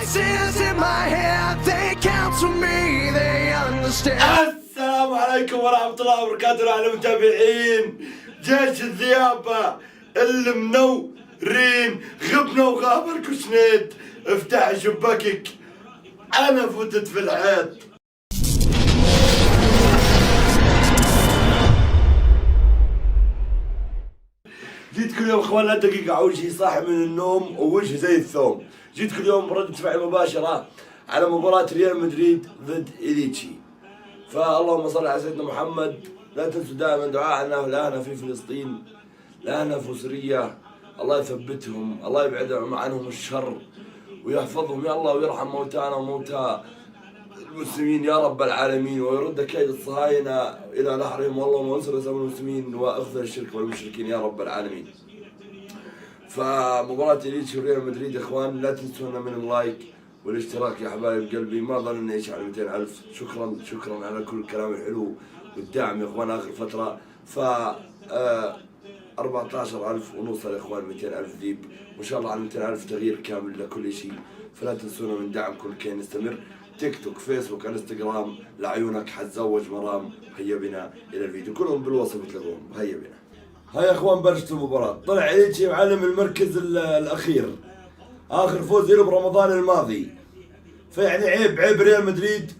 Voices in my head, they counsel me, they understand. السلام عليكم ورحمة الله وبركاته على المتابعين جيش الذيابة المنورين. غبنا وغاب الكشنيت، افتح شباكك أنا فتت في الحيط. جيتكم اليوم اخواننا دقيقة وجهي صاحي من النوم ووجهي زي الثوم. جيتكم اليوم بردة فعل مباشرة على مباراة ريال مدريد ضد إليتشي. فاللهم صل على سيدنا محمد. لا تنسوا دائما دعاءنا لأهلنا في فلسطين، لأهلنا في سوريا، الله يثبتهم، الله يبعد عنهم الشر ويحفظهم يا الله، ويرحم موتانا وموتى المسلمين يا رب العالمين، ويرد كيد الصهاينة إلى نحرهم، والله وانصر اسلام المسلمين واخذل الشرك والمشركين يا رب العالمين. فمباراة إليتشي وريال مدريد يا اخوان، لا تنسونا من اللايك والاشتراك يا حبايب قلبي، ما ظننا ايش على 200,000. شكرا على كل الكلام الحلو والدعم يا اخوان اخر فترة. ف 14,000 ونوصل يا اخوان 200,000 ذيب، وان شاء الله على 200,000 تغيير كامل لكل شيء. فلا تنسونا من دعمكم كي نستمر. تيك توك، فيسبوك، انستغرام، لعيونك حتزوج مرام. هيا بنا الى الفيديو، كلهم بالوصف تلاقوهم. هيا بنا. هيا يا اخوان بلشت المباراة. طلع إليتشي معلم المركز الاخير، اخر فوز له برمضان الماضي. فيعني عيب ريال مدريد،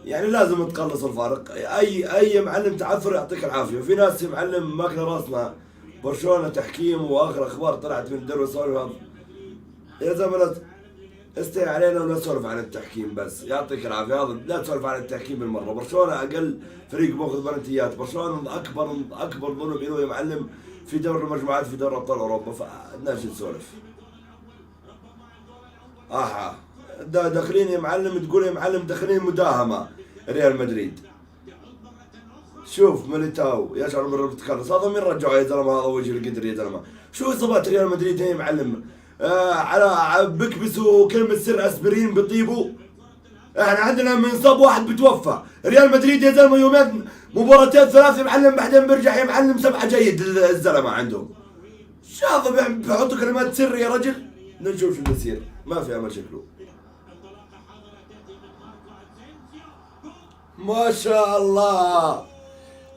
يعني لازم تقلص الفارق. اي معلم تعثر يعطيك العافيه. وفي ناس يا معلم ماكله راسنا برشلونه تحكيم واخر اخبار طلعت من الدوري السعودي. يا زلمه استهي علينا ولا تسولف عن التحكيم بس، يعطيك العافيه. هذا لا تسولف عن التحكيم بالمره. برشلونه اقل فريق باخذ بلنتيات، برشلونه اكبر ظلم له يا معلم في دوري المجموعات في دوري ابطال اوروبا. فالناس نسولف داخلين يا معلم، تقول يا معلم داخلين مداهمه ريال مدريد. شوف ميليتاو يشعر بالتكرس، هذا مين رجعه يا زلمه؟ هذا وجه القدر يا زلمه. شو اصابات ريال مدريد هي يا معلم؟ على بكبسوا كلمه سر اسبرين بيطيبوا. احنا عندنا من صاب واحد بتوفى. ريال مدريد يا زلمه يومين مباراتين ثلاثه يا معلم، بعدين بيرجع يا معلم 7 جيد الزلمه عندهم. شو هذا بيحطوا كلمات سر يا رجل؟ نشوف شو بيصير، ما في امل شكله. ما شاء الله.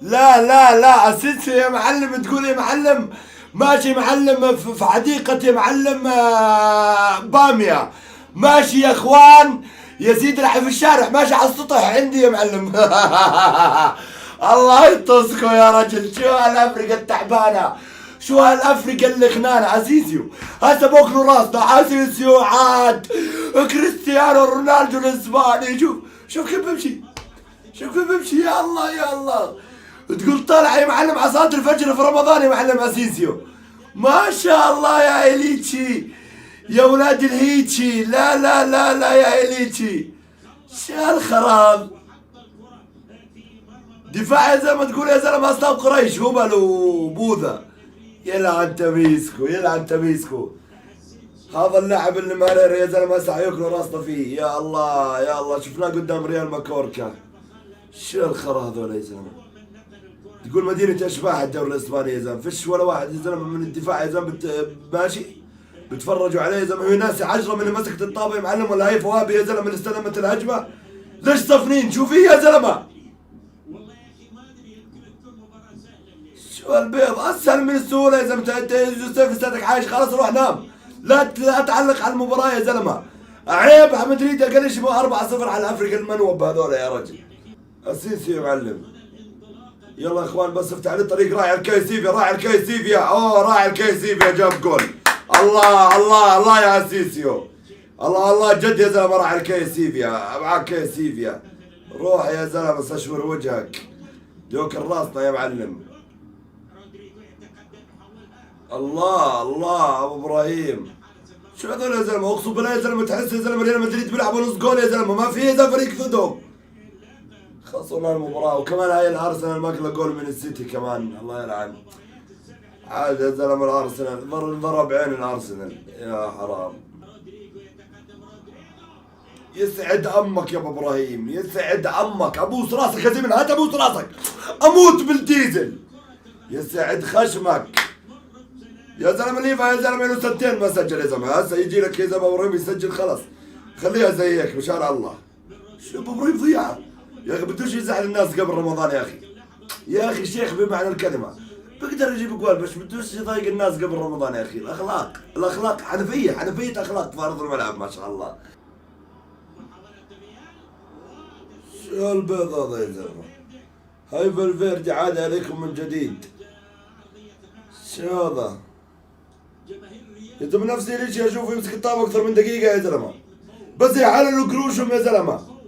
لا اسينسيو يا معلم، تقول يا معلم ماشي معلم في حديقة يا معلم بامية، ماشي يا اخوان يزيد راح في الشارع، ماشي على السطح عندي يا معلم. الله يطصكم يا رجل. شو هالافريقيا التعبانة، شو هالافريقيا اللي خنانة. اسينسيو هسه باكلوا راسنا. اسينسيو عاد كريستيانو رونالدو الاسباني. شوف كيف بمشي، يا الله. تقول طالع يا معلم على صلاة الفجر في رمضان يا معلم اسينسيو. ما شاء الله يا إليتشي يا ولاد الهيتشي. لا يا إليتشي، شو هالخراب. دفاع زي ما تقول يا زلمه اصلا قريش هبل وبوذا. يلعن تميسكو. هذا اللاعب اللي مالير يا زلمه هسه حياكلوا راسنا فيه. يا الله شفناه قدام ريال ماكوركا. شو الخرا هذول يا زلمه؟ تقول مدينة اشباح الدوري الاسباني يا زلمه، فيش ولا واحد يا زلمه من الدفاع يا زلمه ماشي بتفرجوا عليه يا زلمه. هي ناس 10 من اللي مسكت الطابه يا معلم، ولا هي فوابي يا زلمه اللي استلمت الهجمه. ليش صفنين؟ شو في يا زلمه؟ شو البيض اسهل من السهوله يا زلمه. انت يوسف لساتك عايش، خلاص روح نام. لا تعلق على المباراه يا زلمه. عيب على مدريد اقل شيء 4-0 على افريقيا المنوب هذول يا رجل. اسيسي يا معلم. يلا يا اخوان بس افتح لي طريق. راعي الكيسيفيا راعي الكيسيفيا جاب جول. الله يا اسيسيو. الله جد يا زلمه. راعي الكيسيفيا معك كيسيفيا. روح يا زلمه استشور وجهك. جوكر راسنا يا معلم. الله ابو ابراهيم. شو هذول يا زلمه؟ اقسم بالله يا زلمه تحس يا زلمه ريال مدريد بيلعبوا نص جول يا زلمه، ما في اذا فريق ذدهم. خلصونا المباراة. وكمان هاي الارسنال ماكله جول من السيتي كمان، الله يلعن. عاد يا زلمه الارسنال ضرب عين الارسنال يا حرام. يسعد امك يا ابو ابراهيم، يسعد امك. ابوس راسك يا زلمه، هات ابوس راسك اموت بالديزل. يسعد خشمك يا زلمه. ليفا يا زلمه له 2 سنين ما سجل يا زلمه. هسه يجي لك يا زلمه ابراهيم يسجل خلص. خليها زي هيك مشان الله. شو ابو ابراهيم ضيعه يا اخي، بدوش يزعل الناس قبل رمضان يا اخي. يا اخي شيخ بمعنى الكلمه، بقدر يجيب جوال بس بدوش يضايق الناس قبل رمضان يا اخي. الاخلاق حنفيه اخلاق في ارض الملعب ما شاء الله. شو البيض هذا يا زلمه؟ هاي فالفيردي عاد عليكم من جديد. شو هذا؟ يا زلمه نفسي ليش اشوفه يمسك الطابه اكثر من دقيقه يا زلمه، بس يحللوا قروشهم يا زلمه.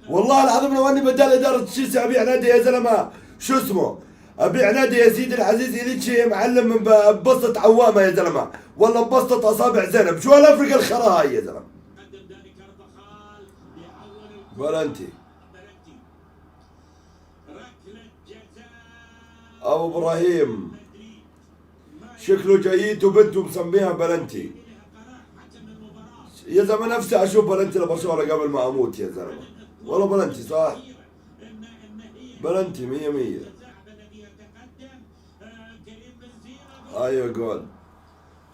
والله العظيم لو اني بدال اداره شيسي ابيع نادي يا زلمه، شو اسمه؟ ابيع نادي يا سيدي العزيز إليتشي يا معلم من ببسطة عوامه يا زلمه، ولا ببسطة اصابع زينب. شو هالافرقه الخرا هاي يا زلمه؟ بلنتي ابو ابراهيم شكله جايته بنته مسميها بلنتي يا زلمه. نفسي اشوف بلنتي لبرشلونه قبل ما اموت يا زلمه. والله بلنتي صح، بلنتي 100. ايوه جول.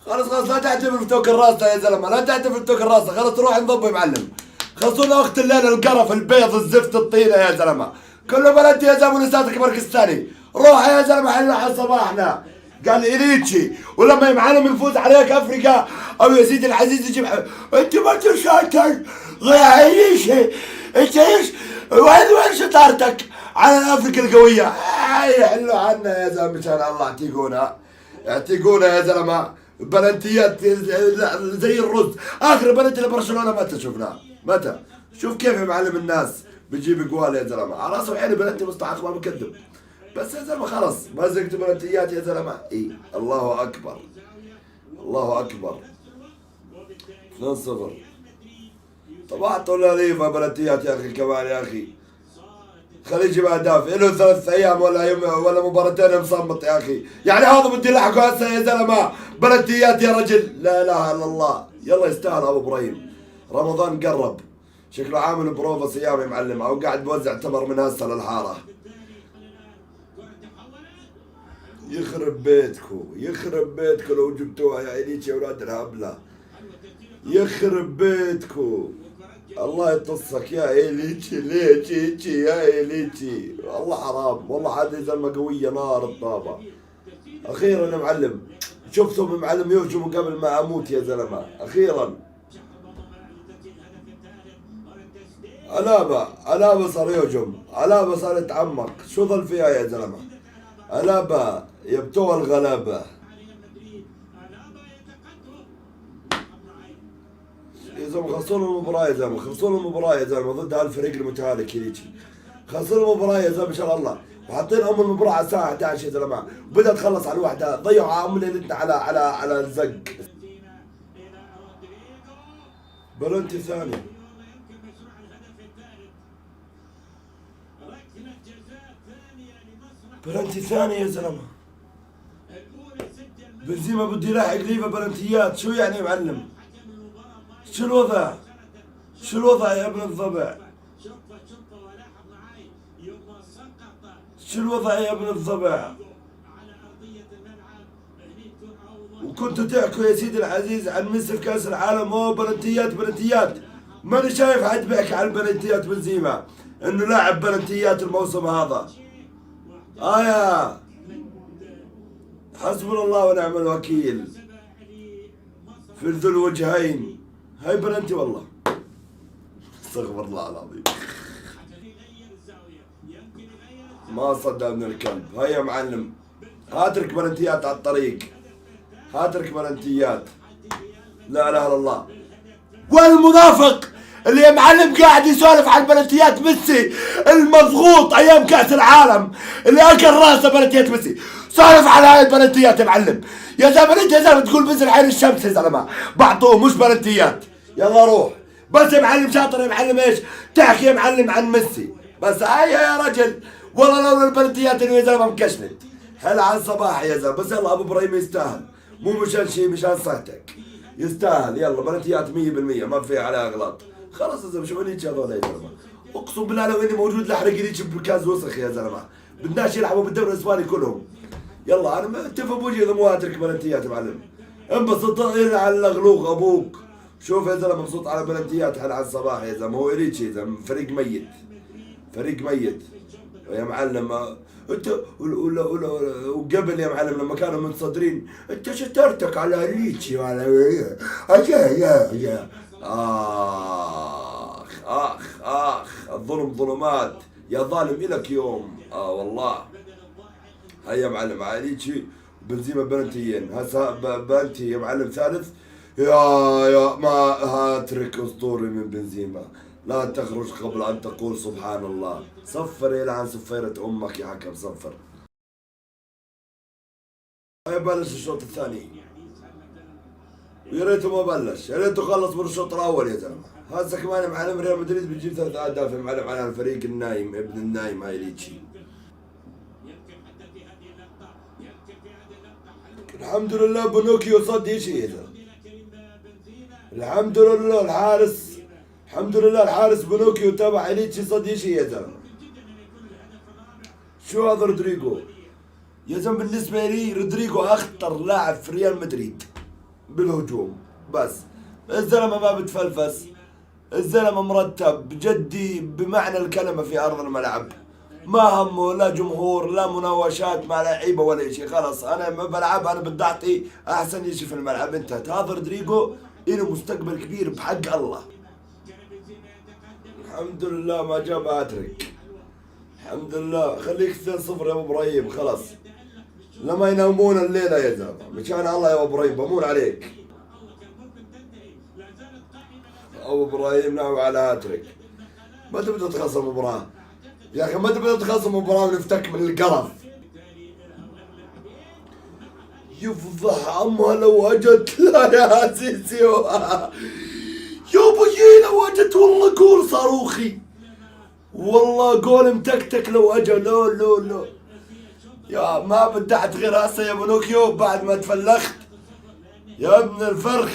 خلاص لا تعتبر في توك الراس يا زلمه، لا تعتبر في توك الراس. خلاص روح انضب يا معلم. خلصونا وقت الليل القرف البيض الزفت الطينه يا زلمه. كله بلنتي يا زلمه ولساتك باكستاني. روح يا زلمه حلنا على صباحنا. قال إليتشي ولما يا معلم يفوز عليك افريقيا او يا سيدي العزيز يجيب انت ما انت شاطر ضيع إليتشي. انت ايش؟ وين شطارتك على الافريقيا القويه؟ يحلوا عنا يا زلمه مشان الله. اعتقونا يا زلمه. بلنتيات زي الرز. اخر بلنتي لبرشلونه متى شفناه؟ متى؟ شوف كيف يا معلم الناس بتجيب جوال يا زلمه. على راسي وعيني بلنتي مستحق ما بكذب. بس يا زلمه خلص ما زقت بلنتيات يا زلمه. اي الله اكبر الله اكبر. 2-0. طب اعطوا لليفا بلنتيات يا اخي كمان يا اخي. خليه يجيب اهداف. له 3 ايام ولا يوم ولا مباراتين مصمت يا اخي. يعني هذا بدي يلحقوا هسه يا زلمه بلنتيات يا رجل. لا اله الا الله. يلا يستاهل ابو ابراهيم. رمضان قرب، شكله عامل بروفا صيام يا معلم او قاعد بوزع تمر من هسه للحاره. يخرب بيتكو لو جبتوها يا إليتشي يا اولاد الهبله. يخرب بيتكو. الله يطصك يا إليتشي. ليش يا إليتشي؟ والله حرام والله. هذه زلمه قويه نار الطابه. اخيرا يا معلم شفتهم يا معلم يهجموا قبل ما اموت يا زلمه. اخيرا ألابا صار يهجم. ألابا صار يتعمق. شو ظل فيها يا زلمه؟ ألابا يبتوها الغلابه. يا زلمه خلصونا المباراة يا زلمه. ضد هالفريق المتهالك إليتشي. خلصونا المباراة يا زلمه ان شاء الله. وحاطين ام المباراة على الساعة 11 يا زلمه. بدها تخلص على الوحدة. ضيعوا ام ليلتنا على الزق. بلنتي ثاني. بلنتي ثاني يا زلمه. بنزيما بده يلاحق ليفا بلنتيات. شو يعني يا معلم؟ شو الوضع يا ابن الضبع؟ شو الوضع يا ابن الضبع؟ وكنتوا تحكوا يا سيدي العزيز عن ميسي في كاس العالم. اوه بلنتيات. ماني شايف حد بيحكي عن بلنتيات بنزيما انه لاعب بلنتيات الموسم هذا. يا حسبنا الله ونعم الوكيل في ذو الوجهين. هاي بلنتي والله. استغفر الله العظيم. ما صدق ابن الكلب. هاي يا معلم هاترك بلنتيات على الطريق. هاترك بلنتيات. لا اله الا الله. والمنافق اللي يا معلم قاعد يسولف عن بلنتيات ميسي المضغوط ايام كاس العالم اللي اكل راسه بلنتيات ميسي. سولف على هاي البلنتيات يا معلم. يا زلمه انت يا زلمه تقول بزر عين الشمس يا زلمه. بعطوه مش بلنتيات. يلا روح. بس يا معلم شاطر يا معلم ايش؟ تحكي يا معلم عن ميسي. بس هاي يا رجل والله لولا البلنتيات اللي يا زلمه مكشلت. هلا على الصباح يا زلمه. بس يلا ابو ابراهيم يستاهل. مو مشان شيء مشان صحتك. يستاهل. يلا بلنتيات 100% ما في عليها اغلاط. خلاص يا زلمه شو إليتشي هذول يا زلمه. اقسم بالله لو اني موجود لاحرق إليتشي بكاز وسخ يا زلمه. بدناش يلعبوا بالدوري الاسباني كلهم. يلا انا متفق بوجهي اذا مو هاترك بلنتيات يا معلم. انبسط على الاغلوق ابوك. شوف يا زلمه مبسوط على بلنتيات هلا على الصباح يا زلمه، هو إليتشي يا زلمه فريق ميت، فريق ميت يا معلم. انت وقبل يا معلم لما كانوا منتصدرين انت شترتك على إليتشي وعلى يا اخ الظلم ظلمات يا ظالم الك يوم. والله هيا معلم على إليتشي بنزيما بلنتيين، هسه بلنتي يا معلم ثالث. يا ما هاتريك اسطوري من بنزيما، لا تخرج قبل ان تقول سبحان الله. صفر يلعن صفيرة امك يا حكم صفر. بلش الشوط الثاني ويا ريته ما بلش، يا ريته خلص من الشوط الاول يا زلمه. هسه كمان معلم ريال مدريد بيجيب 3 اهداف يا معلم على الفريق النايم ابن النايم هاي إليتشي. الحمد لله بونوكيو صد شيء يا زلمه، الحمد لله الحارس، الحمد لله الحارس بونوكيو تبع إليتشي صد شيء يا زلمه. شو هذا رودريجو يا زلمه؟ بالنسبه لي رودريجو اخطر لاعب في ريال مدريد بالهجوم، بس الزلمه ما بتفلفس، الزلمه مرتب جدي بمعنى الكلمه في ارض الملعب، ما همه لا جمهور لا مناوشات مع لعيبه ولا شيء. خلص انا ما بلعب، انا بدي اعطي احسن شيء في الملعب، انتهت. هذا رودريجو له مستقبل كبير بحق الله. الحمد لله ما جاب هاتريك، الحمد لله. خليك 2-0 يا ابو ابراهيم خلص، لما ينامون الليله يا زلمه مشان الله يا ابو ابراهيم بمون عليك. ابو ابراهيم ناوي على هاتريك، ما تبدا تخصم مباراه يا اخي، ما تبدا تخصم مباراه ونفتك من القرف. يفضح امها لو اجت. لا يا عزيزي يا بيي لو اجت والله جول صاروخي، والله جول متكتك لو اجى. لا يا ما بدعت غير هسه يا بونوكيو بعد ما تفلخت يا ابن الفرخ.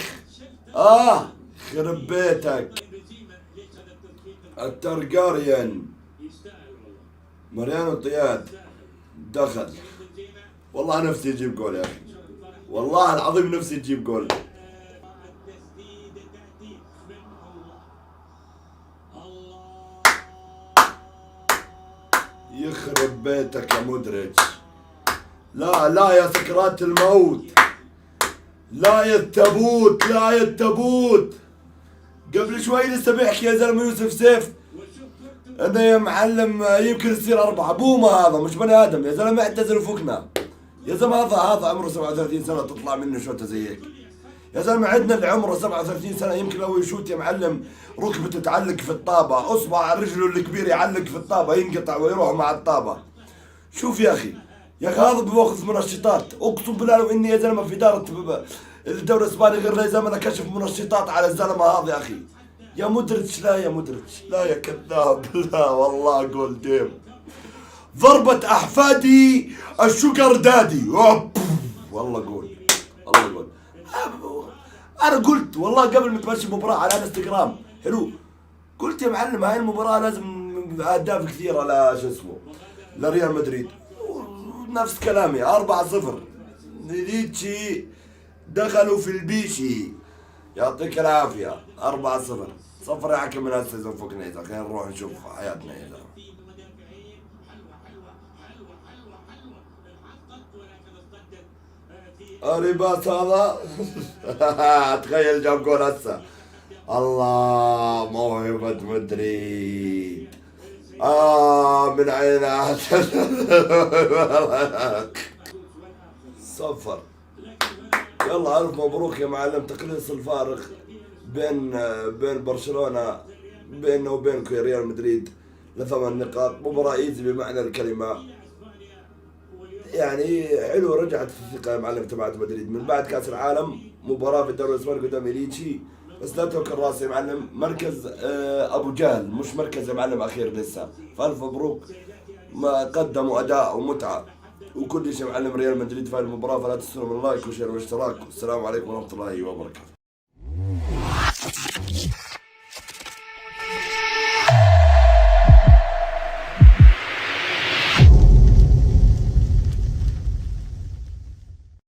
خرب بيتك. الترجاريان ماريانو طياد دخل، والله نفسي يجيب جول يا اخي، والله العظيم نفسي تجيب جول. يخرب بيتك يا مودريتش. لا يا سكرات الموت، لا يا التابوت، لا يا التابوت. قبل شوي لسه بيحكي يا زلمه يوسف سيف انه يا معلم يمكن يصير 4. بوما هذا مش بني ادم يا زلمه، اعتزل وفكنا يا زلمه. هذا عمره 37 سنه تطلع منه شوطه زي هيك يا زلمه. عندنا اللي عمره 37 سنه يمكن لو يشوت يا معلم ركبته تعلق في الطابه، اصبع رجله الكبير يعلق في الطابه ينقطع ويروح مع الطابه. شوف يا اخي هذا بياخذ منشطات، اقسم بالله لو اني يا زلمه في اداره الدوري الاسباني غير لي زلمه كشف منشطات على الزلمه هذا يا اخي. يا مودريتش، لا يا مودريتش، لا يا كذاب. لا والله جول ديم، ضربة احفادي الشوكر دادي. والله جول، والله جول. انا قلت والله قبل ما تمشي المباراة على انستغرام حلو، قلت يا معلم هاي المباراة لازم اهداف كثيرة لا شو اسمه لريال مدريد. نفس كلامي 4-0 إليتشي دخلوا في البيشي. يعطيك العافية 4-0 صفر يا حكم من هسه يزنفقنا. اذا خلينا نروح نشوف حياتنا يا زلمة. ريباس هذا تخيل جاب جول هسه. الله موهبة مدريد من عينها. صفر. يلا الف مبروك يا معلم. تقليص الفارق بين برشلونة بيننا وبينكم يا ريال مدريد ل8 نقاط. مباراة ايزي بمعنى الكلمة، يعني حلو. رجعت الثقة يا معلم تبعت مدريد من بعد كاس العالم. مباراة في الدوري الاسباني قدام إليتشي، بس لا توكل راسي يا معلم. مركز ابو جهل مش مركز يا معلم اخير لسه. فالف مبروك، ما قدموا اداء ومتعة وكل شيء معلم ريال مدريد في المباراة. فلا تنسوا من اللايك وشير واشتراك. والسلام عليكم ورحمة الله وبركاته.